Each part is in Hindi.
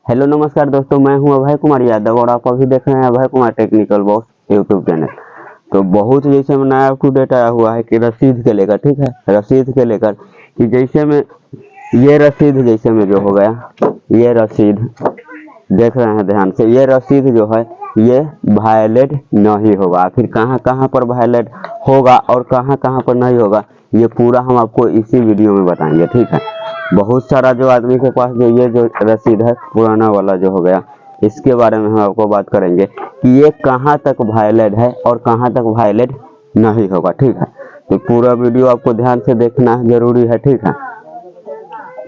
हेलो नमस्कार दोस्तों, मैं हूं अभय कुमार यादव और आप अभी देख रहे हैं Abhay Kumar technical boss YouTube channel. तो बहुत जैसे में नया अप टू डेट आया हुआ है कि रसीद के लेकर, ठीक है, रसीद के लेकर कि जैसे में ये रसीद जैसे में जो हो गया, ये रसीद देख रहे हैं ध्यान से, ये रसीद जो है ये वायलेट नहीं होगा। आखिर कहाँ कहाँ पर वायलेट होगा और कहाँ कहाँ पर नहीं होगा, ये पूरा हम आपको इसी वीडियो में बताएंगे, ठीक है। बहुत सारा जो आदमी के पास जो ये जो रसीद है पुराना वाला जो हो गया, इसके बारे में हम आपको बात करेंगे कि ये कहाँ तक वायलेट है और कहाँ तक वायलेट नहीं होगा, ठीक है। तो पूरा वीडियो आपको ध्यान से देखना जरूरी है, ठीक है।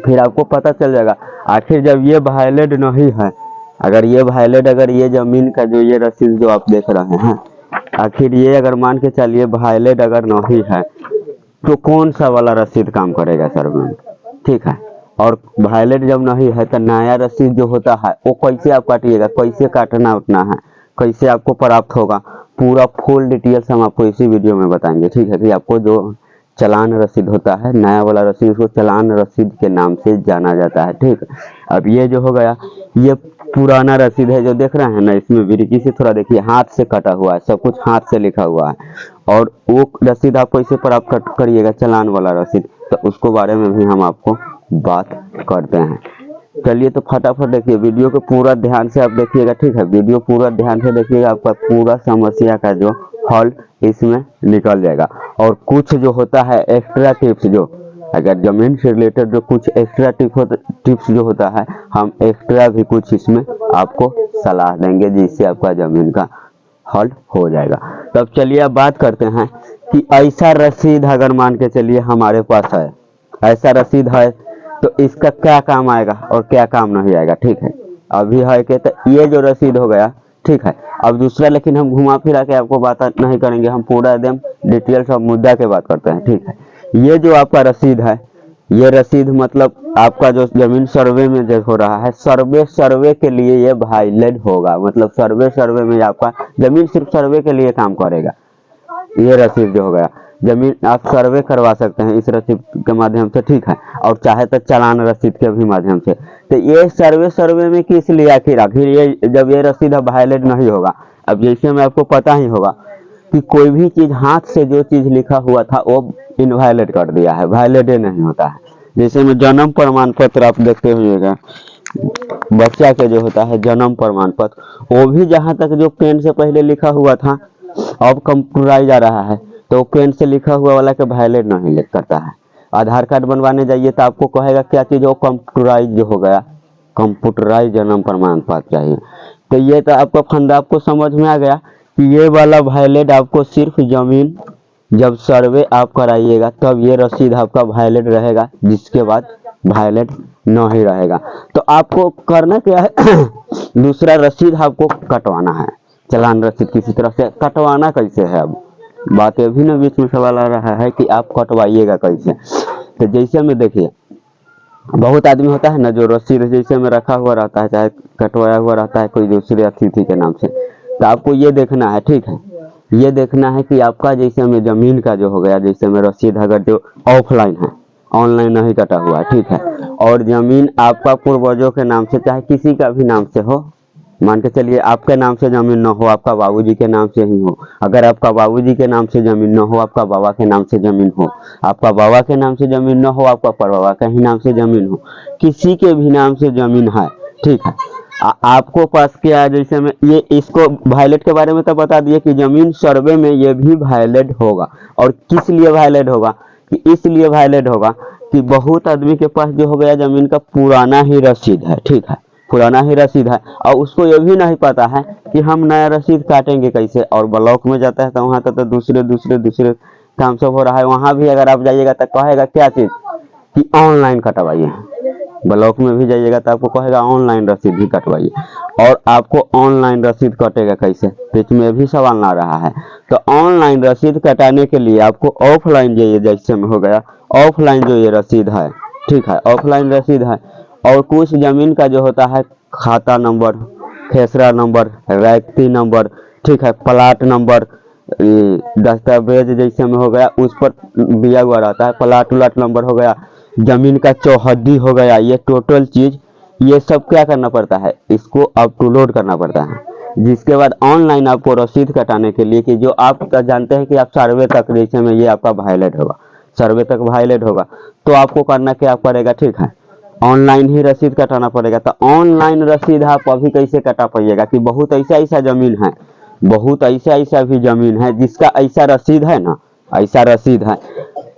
फिर आपको पता चल जाएगा आखिर जब ये वायलेट नहीं है, अगर ये वायलेट, अगर ये जमीन का जो ये रसीद जो आप देख रहे हैं, आखिर ये अगर मान के चलिए वायलेट अगर नहीं है तो कौन सा वाला रसीद काम करेगा सर में, ठीक है। और वायलेट जब नहीं है तो नया रसीद जो होता है वो कैसे आप काटिएगा, कैसे काटना उठना है, कैसे आपको प्राप्त होगा, पूरा फुल डिटेल्स हम आपको इसी वीडियो में बताएंगे, ठीक है। कि आपको जो चालान रसीद होता है, नया वाला रसीद, उसको चालान रसीद के नाम से जाना जाता है, ठीक है। अब ये जो हो गया, ये पुराना रसीद है जो देख रहे हैं ना, इसमें बारीकी से थोड़ा देखिए, हाथ से कटा हुआ है, सब कुछ हाथ से लिखा हुआ है। और वो रसीद आप कैसे प्राप्त करिएगा, चालान वाला रसीद, तो उसको बारे में भी हम आपको बात करते हैं। चलिए तो फटाफट देखिए, वीडियो को पूरा ध्यान से आप देखिएगा, ठीक है। वीडियो पूरा ध्यान से देखिएगा, आपका पूरा समस्या का जो हल इसमें निकल जाएगा। और कुछ जो होता है एक्स्ट्रा टिप्स, जो अगर जमीन से रिलेटेड जो कुछ एक्स्ट्रा टिप्स जो होता है, हम एक्स्ट्रा भी कुछ इसमें आपको सलाह देंगे जिससे आपका जमीन का हल हो जाएगा। तब चलिए अब बात करते हैं कि ऐसा रसीद अगर मान के चलिए हमारे पास है, ऐसा रसीद है तो इसका क्या काम आएगा और क्या काम नहीं आएगा, ठीक है। अभी है कि तो ये जो रसीद हो गया, ठीक है। अब दूसरा लेकिन हम घुमा फिरा के आपको बात नहीं करेंगे, हम पूरा एकदम डिटेल्स और मुद्दा के बात करते हैं, ठीक है। ये जो आपका रसीद है, ये रसीद मतलब आपका जो जमीन सर्वे में जो हो रहा है, सर्वे के लिए ये वायलेट होगा। मतलब सर्वे में आपका जमीन सिर्फ सर्वे के लिए काम करेगा। ये रसीद जो हो गया, जमीन आप सर्वे करवा सकते हैं इस रसीद के माध्यम से, ठीक है। और चाहे तो चालान रसीद के भी माध्यम से। तो ये सर्वे में किस लिए, आखिर ये जब ये रसीद वायलेट नहीं होगा। अब जैसे में आपको पता ही होगा कि कोई भी चीज हाथ से जो चीज लिखा हुआ था वो इनवायलेट कर दिया है, वायलेट नहीं होता है। जैसे में जन्म प्रमाण पत्र आप देखते हुएगा, बच्चा के जो होता है जन्म प्रमाण पत्र, वो भी जहाँ तक जो पेन से पहले लिखा हुआ था अब कंप्यूटराइज आ रहा है, तो पेन से लिखा हुआ वाला के वायलेट नहीं लिख करता है। आधार कार्ड बनवाने जाइए तो आपको कहेगा क्या चीज, वो कंप्यूटराइज जो हो गया, कंप्यूटराइज जन्म प्रमाण पत्र चाहिए। तो ये तो आपका फंडा आपको समझ में आ गया कि ये वाला वायलेट आपको सिर्फ जमीन जब सर्वे आप कराइएगा तब ये रसीद आपका वायलेट रहेगा, जिसके बाद वायलेट नहीं रहेगा। तो आपको करना क्या है दूसरा रसीद आपको कटवाना है, चालान रसीद किसी तरह से कटवाना कैसे है। अब बात ये भी ना बीच में सवाल आ रहा है कि आप कटवाइएगा कैसे। तो जैसे में देखिए, बहुत आदमी होता है ना जो रसीद जैसे में रखा हुआ रहता है, चाहे कटवाया हुआ रहता है कोई दूसरे अतिथि के नाम से, तो आपको ये देखना है, ठीक है। ये देखना है कि आपका जैसे में जमीन का जो हो गया, जैसे में रसीद अगर जो ऑफलाइन है, ऑनलाइन नहीं कटा हुआ है, ठीक है। और जमीन आपका पूर्वजों के नाम से, चाहे किसी का भी नाम से हो, मान के चलिए आपके नाम से जमीन न हो, आपका बाबूजी के नाम से ही हो। अगर आपका बाबूजी के नाम से जमीन न हो, आपका बाबा के नाम से जमीन हो, आपका बाबा के नाम से जमीन न हो, आपका परबाबा के ही नाम से जमीन हो, किसी के भी नाम से जमीन है, ठीक है। आपको पास क्या है, जैसे में ये इसको वायलेट के बारे में तो बता दिए कि जमीन सर्वे में ये भी वायलेट होगा। और किस लिए वायलेट होगा, कि इसलिए वायलेट होगा कि बहुत आदमी के पास जो हो गया जमीन का पुराना ही रसीद है, ठीक है, पुराना ही रसीद है, और उसको ये भी नहीं पता है कि हम नया रसीद काटेंगे कैसे। और ब्लॉक में जाता है तो वहाँ तो दूसरे काम सब हो रहा है, वहाँ भी अगर आप जाइएगा तो कहेगा क्या चीज कि ऑनलाइन कटवाइए। ब्लॉक में भी जाइएगा तो आपको कहेगा ऑनलाइन रसीद भी कटवाइए। और आपको ऑनलाइन रसीद कटेगा कैसे, बीच में भी सवाल आ रहा है। तो ऑनलाइन रसीद कटाने के लिए आपको ऑफलाइन जाइए, जैसे में हो गया ऑफलाइन जो ये रसीद है, ठीक है, ऑफलाइन रसीद है। और कुछ जमीन का जो होता है खाता नंबर, खेसरा नंबर, व्यक्ति नंबर, ठीक है, प्लाट नंबर, दस्तावेज जैसे में हो गया उस पर दिया हुआ रहता है, प्लाट नंबर हो गया, जमीन का चौहद्दी हो गया, ये टोटल चीज ये सब क्या करना पड़ता है, इसको अपलोड करना पड़ता है। जिसके बाद ऑनलाइन आपको रसीद कटाने के लिए कि जो आप जानते हैं कि आप सर्वे तक जैसे में ये आपका वायलेट होगा, सर्वे तक वायलेट होगा, तो आपको करना क्या पड़ेगा, ठीक है, ऑनलाइन ही रसीद कटाना पड़ेगा। तो ऑनलाइन रसीद आप अभी कैसे कटा पाइएगा कि बहुत ऐसा ऐसा जमीन है, बहुत ऐसा ऐसा भी जमीन है जिसका ऐसा रसीद है ना, ऐसा रसीद है,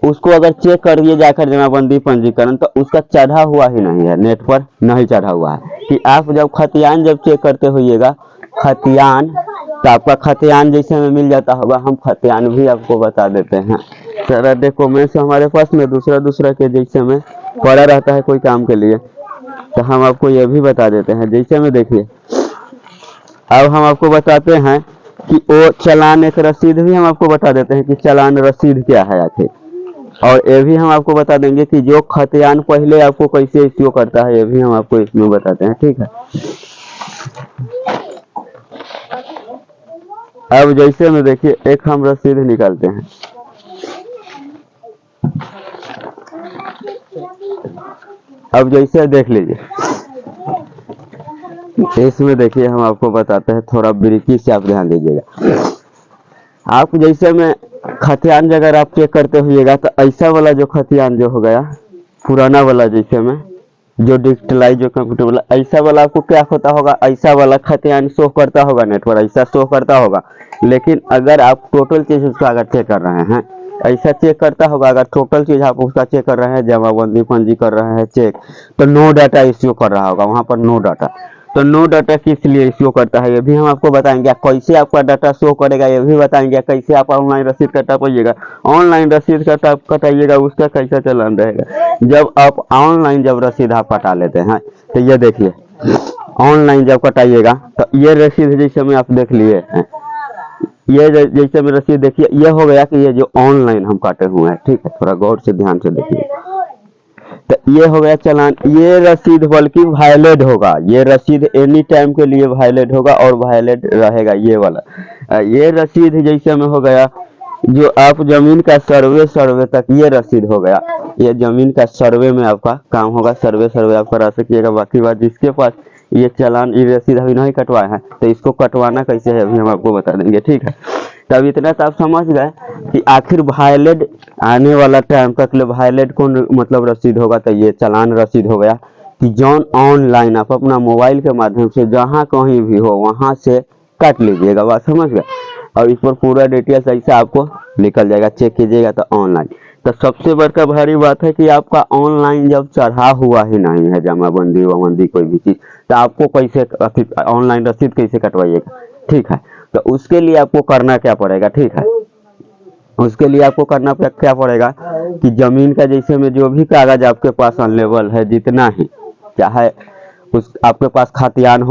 उसको अगर चेक करिए जाकर जमाबंदी पंजीकरण, तो उसका चढ़ा हुआ ही नहीं है, नेट पर नहीं चढ़ा हुआ है। कि आप जब खतियान जब चेक करते होइएगा, खतियान, तो आपका खतियान जैसे में मिल जाता होगा, हम खतियान भी आपको बता देते हैं। सारा डॉक्यूमेंट्स हमारे पास में दूसरा के जैसे में पड़ा रहता है कोई काम के लिए, तो हम आपको ये भी बता देते हैं। जैसे में देखिए, अब हम आपको बताते हैं कि वो चालान एक रसीद भी हम आपको बता देते हैं कि चालान रसीद क्या है आखिर, और ये भी हम आपको बता देंगे कि जो खतियान पहले आपको कैसे इश्यू करता है, ये भी हम आपको इसमें बताते हैं, ठीक है। अब जैसे में देखिए, एक हम रसीद निकालते हैं, अब जैसे देख लीजिए, इसमें देखिए हम आपको बताते हैं, थोड़ा बारीकी से आप ध्यान दीजिएगा। आप जैसे में खतियान अगर आप चेक करते हुएगा, तो ऐसा वाला जो खतियान जो हो गया पुराना वाला, जैसे में जो डिजिटलाइज जो कंप्यूटर वाला, ऐसा वाला आपको क्या होता होगा, ऐसा वाला खतियान शो करता होगा नेट पर, ऐसा शो करता होगा। लेकिन अगर आप टोटल चीज उसका अगर चेक कर रहे हैं, ऐसा चेक करता होगा, अगर टोटल चीज आप उसका चेक कर रहे हैं, जमाबंदी पंजी कर रहे हैं चेक, तो नो डाटा इश्यू कर रहा होगा, वहां पर नो डाटा। तो नो डाटा किस लिए इश्यू करता है, ये भी हम आपको बताएंगे। कैसे आपका डाटा शो करेगा ये भी बताएंगे। कैसे आप ऑनलाइन रसीद कटा पाइएगा, ऑनलाइन रसीद कटाइएगा, उसका कैसा चलन रहेगा। जब आप ऑनलाइन जब रसीद आप कटा लेते हैं, तो ये देखिए, ऑनलाइन जब कटाइएगा, तो ये रसीद जैसे में आप देख लिए हैं, ये जैसे में रसीद देखिए, ये हो गया कि ये जो ऑनलाइन हम काटे हुए हैं, ठीक है, थोड़ा गौर से ध्यान से देखिए। तो ये हो गया चालान, ये रसीद बल्कि वायलेट होगा, ये रसीद एनी टाइम के लिए वायलेट होगा और वायलेट रहेगा ये वाला। ये रसीद जैसे में हो गया जो आप जमीन का सर्वे तक, ये रसीद हो गया, ये जमीन का सर्वे में आपका काम होगा, सर्वे आप करा सकिएगा। बाकी बात जिसके पास ये चालान ये रसीद अभी नहीं कटवाया है, तो इसको कटवाना कैसे है अभी हम आपको बता देंगे, ठीक है। तब इतना तो आप समझ गए कि आखिर वायलेट आने वाला टाइम तक ले वायलेट कौन मतलब रसीद होगा, तो ये चालान रसीद हो गया कि जौन ऑनलाइन आप अपना मोबाइल के माध्यम से जहां कहीं भी हो वहां से काट लीजिएगा, बात समझ गए। और इस पर पूरा डिटेल्स ऐसा आपको निकल जाएगा, चेक कीजिएगा तो ऑनलाइन। तो सबसे बड़का भारी बात है कि आपका ऑनलाइन जब चढ़ा हुआ ही नहीं है जमाबंदी वबंदी कोई भी चीज, तो आपको कैसे ऑनलाइन रसीद कैसे कटवाइएगा, ठीक है। तो उसके लिए आपको करना क्या पड़ेगा, ठीक है, उसके लिए आपको करना क्या पड़ेगा कि जमीन का जैसे में जो भी कागज आपके पास अवेलेबल है, जितना ही, चाहे उस आपके पास खतियान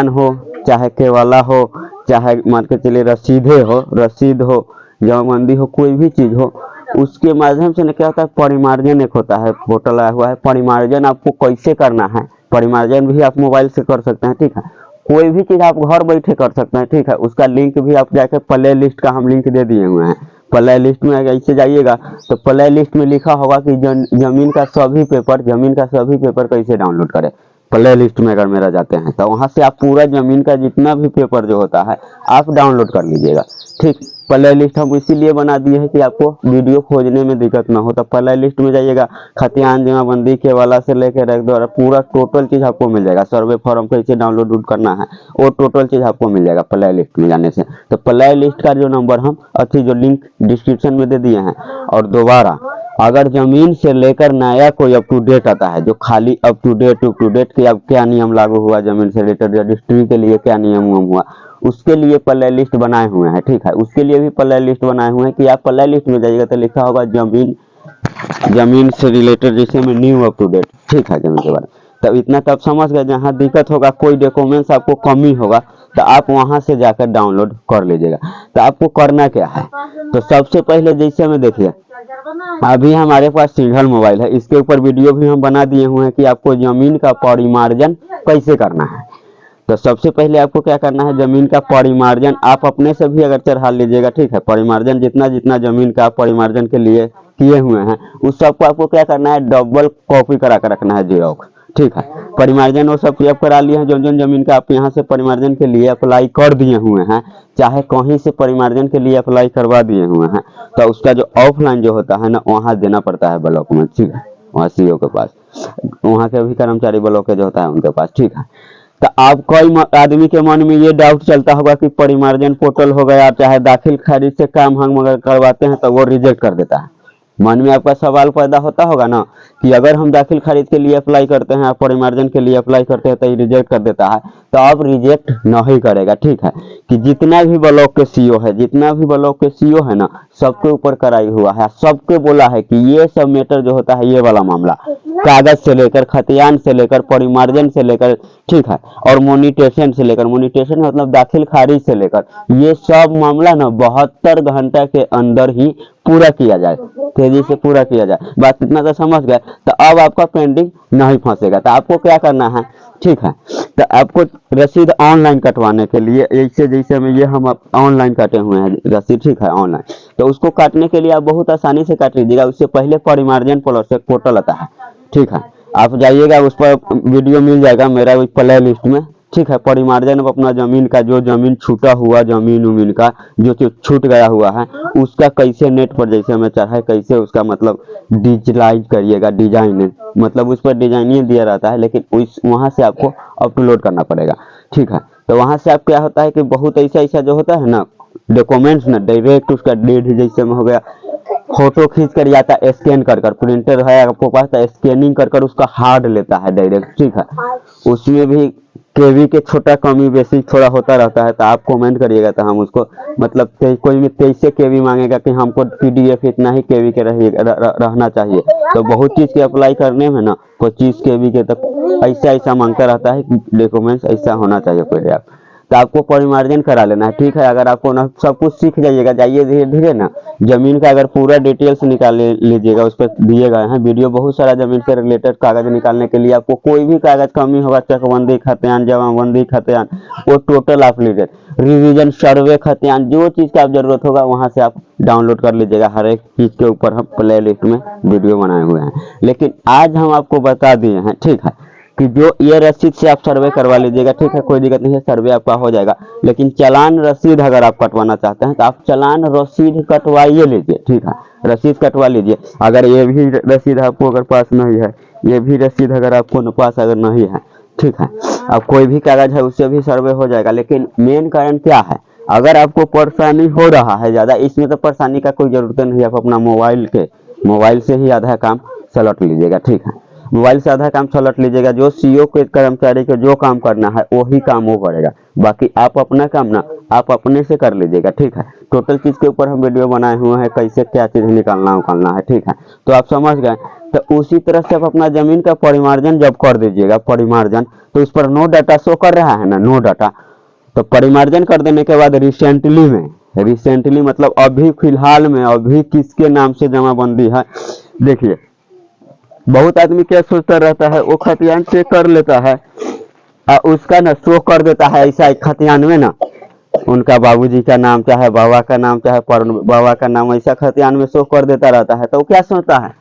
हो, चाहे केवाला हो, चाहे मान के चलिए रसीद हो, जमाबंदी हो, कोई भी चीज हो, उसके माध्यम से क्या होता है, परिमार्जन एक होता है, पोर्टल आया हुआ है। परिमार्जन आपको कैसे करना है, परिमार्जन भी आप मोबाइल से कर सकते हैं, ठीक है। कोई भी चीज आप घर बैठे कर सकते हैं, ठीक है। उसका लिंक भी आप जाके प्ले लिस्ट का हम लिंक दे दिए हुए हैं। प्ले लिस्ट में ऐसे जाइएगा तो प्ले लिस्ट में लिखा होगा कि जमीन का सभी पेपर कैसे डाउनलोड करें। प्ले लिस्ट में अगर मेरा जाते हैं तो वहां से आप पूरा जमीन का जितना भी पेपर जो होता है आप डाउनलोड कर लीजिएगा, ठीक। प्ले लिस्ट हम इसीलिए बना दिए हैं कि आपको वीडियो खोजने में दिक्कत ना हो। तो प्ले लिस्ट में जाइएगा, खतियान जमाबंदी के वाला से लेकर एक द्वारा पूरा टोटल चीज आपको मिल जाएगा। सर्वे फॉर्म कैसे डाउनलोड करना है वो टोटल चीज आपको मिल जाएगा प्ले लिस्ट में जाने से। तो प्ले लिस्ट का जो नंबर हम जो लिंक डिस्क्रिप्शन में दे दिए हैं। और दोबारा अगर जमीन से लेकर नया कोई अप टू डेट आता है, जो खाली अप टू डेट कि अब क्या नियम लागू हुआ जमीन से रिलेटेड, रजिस्ट्री के लिए क्या नियम हुआ, उसके लिए प्ले लिस्ट बनाए हुए हैं, ठीक है। उसके लिए भी प्ले लिस्ट बनाए हुए हैं कि आप प्ले लिस्ट में जाइएगा तो लिखा होगा जमीन से रिलेटेड जैसे में न्यू अप टू डेट, ठीक है, जमीन के बारे में। तब इतना तब समझ गए, जहाँ दिक्कत होगा, कोई डॉक्यूमेंट्स आपको कमी होगा तो आप वहां से जाकर डाउनलोड कर लीजिएगा। तो आपको करना क्या है, तो सबसे पहले जैसे में देखिए अभी हमारे पास सिंगल मोबाइल है, इसके ऊपर वीडियो भी हम बना दिए हुए हैं कि आपको जमीन का परिमार्जन कैसे करना है। तो सबसे पहले आपको क्या करना है, जमीन का परिमार्जन आप अपने से भी अगर चढ़ा लीजिएगा, ठीक है। परिमार्जन जितना जमीन का परिमार्जन के लिए किए हुए हैं उस सबको आपको क्या करना है, डबल कॉपी करा कर रखना है, जीरोक्स, ठीक है। परिमार्जन वो सब आप करा लिए हैं, जो जमीन का आप यहाँ से परिमार्जन के लिए अप्लाई कर दिए हुए हैं, चाहे कहीं से परिमार्जन के लिए अप्लाई करवा दिए हुए हैं, तो उसका जो ऑफलाइन जो होता है ना, वहाँ देना पड़ता है ब्लॉक में, ठीक है, वहाँ सीओ के पास, वहाँ के भी कर्मचारी ब्लॉक के जो होता है उनके पास, ठीक है। तो आप कई आदमी के मन में ये डाउट चलता होगा कि परिमार्जन पोर्टल हो गया, चाहे दाखिल खारिज से काम हम अगर करवाते हैं तो वो रिजेक्ट कर देता है। मन में आपका सवाल पैदा होता होगा ना कि अगर हम दाखिल खारिज के लिए अप्लाई करते हैं, परिमार्जन के लिए अप्लाई करते हैं तो ये रिजेक्ट कर देता है। तो अब रिजेक्ट नहीं करेगा, ठीक है। कि जितना भी ब्लॉक के सीओ है, जितना भी ब्लॉक के सीओ है ना, सबके ऊपर कराई हुआ है, सबके बोला है कि ये सब मैटर जो होता है, ये वाला मामला कागज से लेकर, खतियान से लेकर, परिमार्जन से लेकर, ठीक है, और मोनिटेशन से लेकर, मोनिटेशन मतलब दाखिल खारिज से लेकर, ये सब मामला ना 72 घंटे के अंदर ही पूरा किया जाए, तेजी से पूरा किया जाए। बात इतना तो समझ गए। तो अब आपका पेंडिंग नहीं फंसेगा। तो आपको क्या करना है, ठीक है, तो आपको रसीद ऑनलाइन कटवाने के लिए, ऐसे जैसे में ये हम ऑनलाइन काटे हुए हैं रसीद, ठीक है, ऑनलाइन, तो उसको काटने के लिए आप बहुत आसानी से काट लीजिएगा। उससे पहले परिमार्जन प्लस एक पोर्टल आता है, ठीक है, आप जाइएगा, उस पर वीडियो मिल जाएगा मेरा प्ले लिस्ट में, ठीक है। परिमार्जन अपना जमीन का, जो जमीन छूटा हुआ जमीन उमीन का जो छूट गया हुआ है, उसका कैसे नेट पर जैसे हमें चाहे कैसे उसका मतलब डिजिटलाइज करिएगा, डिजाइन मतलब उस पर डिजाइन ही दिया रहता है, लेकिन उस वहां से आपको अपलोड करना पड़ेगा, ठीक है। तो वहां से आप क्या होता है कि बहुत ऐसा ऐसा जो होता है ना डॉक्यूमेंट्स ना, डायरेक्ट उसका डेट जैसे में हो गया, फोटो खींच कर जाता है, स्कैन कर कर, प्रिंटर है आपको पास तो स्कैनिंग कर कर उसका हार्ड लेता है डायरेक्ट, ठीक है। उसमें भी केवी के छोटा कमी बेसी थोड़ा होता रहता है, तो आप कमेंट करिएगा तो हम उसको मतलब कोई में 23 केवी मांगेगा कि हमको पीडीएफ इतना ही केवी के रहना चाहिए, तो बहुत चीज के अप्लाई करने में ना 25 केवी के तक ऐसा ऐसा मांगता रहता है कि डॉक्यूमेंट्स ऐसा होना चाहिए पहले आप। तो आपको परिमार्जन करा लेना है, ठीक है। अगर आपको ना सब कुछ सीख जाइएगा, जाइए धीरे धीरे ना जमीन का अगर पूरा डिटेल्स निकाल लीजिएगा, उस पर दिए गए हैं वीडियो बहुत सारा जमीन से रिलेटेड कागज निकालने के लिए। आपको कोई भी कागज कमी होगा, चकबंदी खतियान, जमाबंदी खतियान, वो टोटल आप लीजिए, रिवीजन सर्वे खतियान, जो चीज का आप जरूरत होगा वहां से आप डाउनलोड कर लीजिएगा। हर एक चीज के ऊपर हम प्ले लिस्ट में वीडियो बनाए हुए हैं, लेकिन आज हम आपको बता दिए हैं, ठीक है, कि जो ये रसीद से आप सर्वे करवा लीजिएगा, ठीक है, कोई दिक्कत नहीं है, सर्वे आपका हो जाएगा। लेकिन चालान रसीद अगर आप कटवाना चाहते हैं तो आप चालान रसीद कटवाइए लीजिए, ठीक है, रसीद कटवा लीजिए। अगर ये भी रसीद आपको अगर पास नहीं है, ये भी रसीद अगर आपको पास अगर नहीं है, ठीक है, अब कोई भी कागज है उससे भी सर्वे हो जाएगा। लेकिन मेन कारण क्या है, अगर आपको परेशानी हो रहा है ज्यादा, इसमें तो परेशानी का कोई जरूरत नहीं, आप अपना मोबाइल से ही आधा काम सलट लीजिएगा, ठीक है, मोबाइल से आधा काम सलट लीजिएगा। जो सीओ के कर्मचारी के जो काम करना है वही काम वो करेगा, बाकी आप अपना काम ना आप अपने से कर लीजिएगा, ठीक है। टोटल चीज के ऊपर हम वीडियो बनाए हुए हैं, कैसे क्या चीज निकालना है, ठीक है, तो आप समझ गए। तो उसी तरह से आप अपना जमीन का परिमार्जन जब कर दीजिएगा, परिमार्जन तो उस पर नो डाटा शो कर रहा है ना, नो डाटा, तो परिमार्जन कर देने के बाद रिसेंटली मतलब अभी फिलहाल में अभी किसके नाम से जमाबंदी है, देखिए बहुत आदमी क्या सोचता रहता है, वो खतियान चेक कर लेता है उसका ना शो कर देता है ऐसा खतियान में ना उनका बाबूजी का नाम चाहे बाबा का नाम चाहे बाबा का नाम ऐसा खतियान में शो कर देता रहता है। तो वो क्या सोचता है,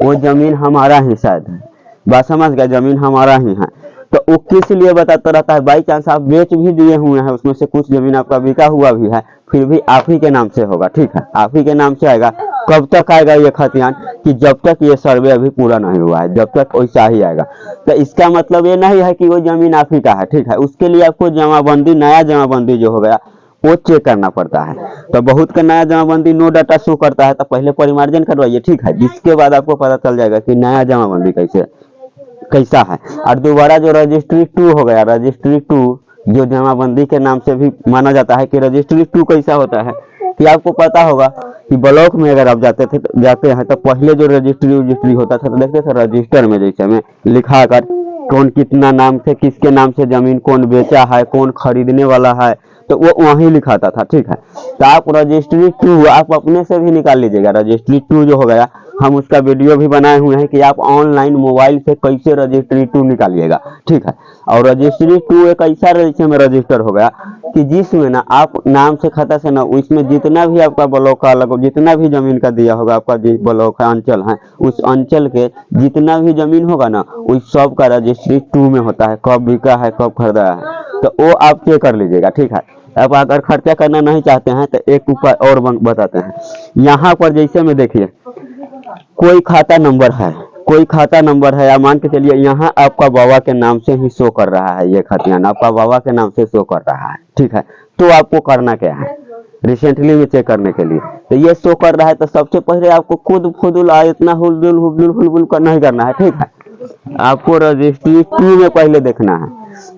वो जमीन हमारा ही शायद है, बात समझ गया, जमीन हमारा ही है। तो वो किस लिए बताता रहता है, बाई चांस आप बेच भी दिए हुए हैं, उसमें से कुछ जमीन आपका बिका हुआ भी है, फिर भी आप ही के नाम से होगा, ठीक है, आप ही के नाम से आएगा। कब तक आएगा ये खतियान, कि जब तक ये सर्वे अभी पूरा नहीं हुआ है, जब तक वैसा ही आएगा। तो इसका मतलब ये नहीं है कि वो जमीन आप ही का है, ठीक है, उसके लिए आपको जमाबंदी, नया जमाबंदी जो हो गया वो चेक करना पड़ता है। तो बहुत का नया जमाबंदी नो डाटा शो करता है, तो पहले परिमार्जन करवाइए, ठीक है, जिसके बाद आपको पता चल जाएगा कि नया जमाबंदी कैसा है। और दोबारा जो रजिस्ट्री 2 हो गया, रजिस्ट्री 2 जो जमाबंदी के नाम से भी माना जाता है, कि रजिस्ट्री 2 कैसा होता है कि आपको पता होगा कि ब्लॉक में अगर आप जाते हैं तो पहले जो रजिस्ट्री होता था, तो देखते थे रजिस्टर में जैसे में लिखा कर कौन कितना नाम से, किसके नाम से जमीन कौन बेचा है, कौन खरीदने वाला है, तो वो वहीं लिखाता था, ठीक है। तो आप रजिस्ट्री 2 आप अपने से भी निकाल लीजिएगा, रजिस्ट्री 2 जो हो गया हम उसका वीडियो भी बनाए हुए हैं कि आप ऑनलाइन मोबाइल से कैसे रजिस्ट्री 2 निकालिएगा, ठीक है। और रजिस्ट्री 2 एक ऐसा रजिस्टर में रजिस्टर हो गया कि जिसमें ना आप नाम से खाता से ना उसमें जितना भी आपका ब्लॉक का अलग जितना भी जमीन का दिया होगा, आपका जिस ब्लॉक है अंचल है, उस अंचल के जितना भी जमीन होगा ना उस सब का रजिस्ट्री 2 में होता है, कब बिका है कब खरीदा है, तो वो आप चेक कर लीजिएगा, ठीक है। अब अगर खर्चा करना नहीं चाहते हैं तो एक उपाय और बताते हैं। यहाँ पर जैसे में देखिए कोई खाता नंबर है, कोई खाता नंबर है, या मान के चलिए यहाँ आपका बाबा के नाम से ही शो कर रहा है, ये खतियान आपका बाबा के नाम से शो कर रहा है, ठीक है। तो आपको करना क्या है रिसेंटली में चेक करने के लिए, तो ये शो कर रहा है तो सबसे पहले आपको खुद फुदुल इतना हुलदुल हुलदुल हुलबुल नहीं करना है, ठीक है। आपको रजिस्ट्री 2 में पहले देखना है।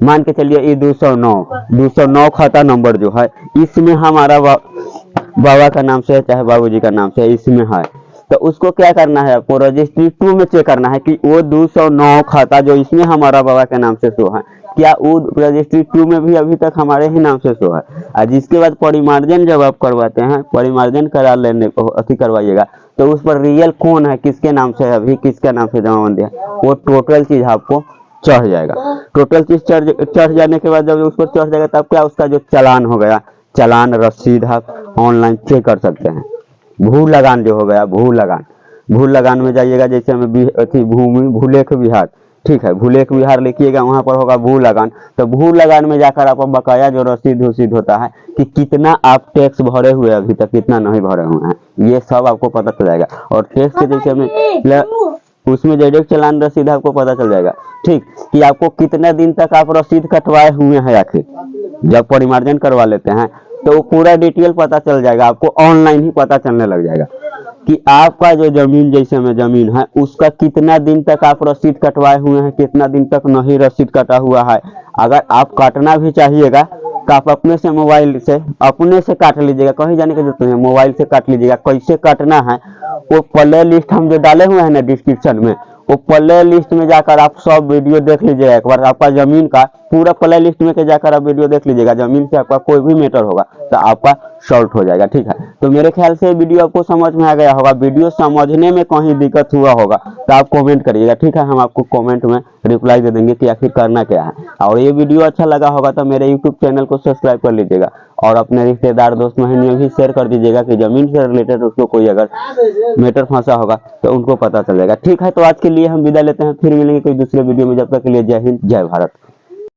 मान के चलिए ये 209 खाता नंबर जो है इसमें हमारा बाबा का नाम से चाहे बाबूजी का नाम से इसमें है, तो उसको क्या करना है आपको रजिस्ट्री 2 में चेक करना है कि वो 209 खाता जो इसमें हमारा बाबा के नाम से शो है क्या वो रजिस्ट्री 2 में भी अभी तक हमारे ही नाम से शो है। और जिसके बाद परिमार्जन जब आप करवाते हैं, परिमार्जन करा लेने को अति करवाइएगा तो उस पर रियल कौन है, किसके नाम से है, अभी किसके नाम से जमाबंदी है, वो टोटल चीज आपको चढ़ जाएगा। टोटल चीज चढ़ जाने के बाद जब उस पर चढ़ जाएगा तब क्या उसका जो चालान हो गया, चालान रसीद आप ऑनलाइन चेक कर सकते हैं। भू लगान जो हो गया, भू लगान में जाइएगा, जैसे हमें भूमि भूलेख विहार, ठीक है, भूलेख विहार लिखिएगा, वहां पर होगा भू लगान। तो भू लगान में जाकर आप बकाया जो रसीद होता है कि कितना आप टैक्स भरे हुए अभी तक कितना नहीं भरे हुए हैं, ये सब आपको पता चल जाएगा। और टैक्स के जैसे में उसमें डायरेक्ट चालान रसीद आपको पता चल जाएगा, ठीक, कि आपको कितने दिन तक आप रसीद कटवाए हुए हैं। आखिर जब परिमार्जन करवा लेते हैं तो वो पूरा डिटेल पता चल जाएगा, आपको ऑनलाइन ही पता चलने लग जाएगा कि आपका जो जमीन जैसे में जमीन है उसका कितना दिन तक आप रसीद कटवाए हुए हैं, कितना दिन तक नहीं रसीद कटा हुआ है। अगर आप काटना भी चाहिएगा तो आप अपने से मोबाइल से अपने से काट लीजिएगा, कहीं जाने की जरूरत नहीं है, मोबाइल से काट लीजिएगा। कैसे काटना है वो प्ले लिस्ट हम जो डाले हुए हैं ना डिस्क्रिप्शन में, वो प्ले लिस्ट में जाकर आप सब वीडियो देख लीजिएगा एक बार। आपका जमीन का पूरा प्ले लिस्ट में जाकर आप वीडियो देख लीजिएगा, जमीन से आपका कोई भी मैटर होगा तो आपका सॉल्व हो जाएगा, ठीक है। तो मेरे ख्याल से वीडियो आपको समझ में आ गया होगा। वीडियो समझने में कहीं दिक्कत हुआ होगा तो आप कमेंट करिएगा, ठीक है, हम आपको कमेंट में रिप्लाई दे देंगे कि आखिर करना क्या है। और ये वीडियो अच्छा लगा होगा तो मेरे यूट्यूब चैनल को सब्सक्राइब कर लीजिएगा और अपने रिश्तेदार दोस्त महिम में भी शेयर कर दीजिएगा कि जमीन से रिलेटेड उसको कोई अगर मैटर फंसा होगा तो उनको पता चल जाएगा, ठीक है। तो आज के लिए हम विदा लेते हैं, फिर मिलेंगे कोई दूसरे वीडियो में, जब तक के लिए जय हिंद जय भारत।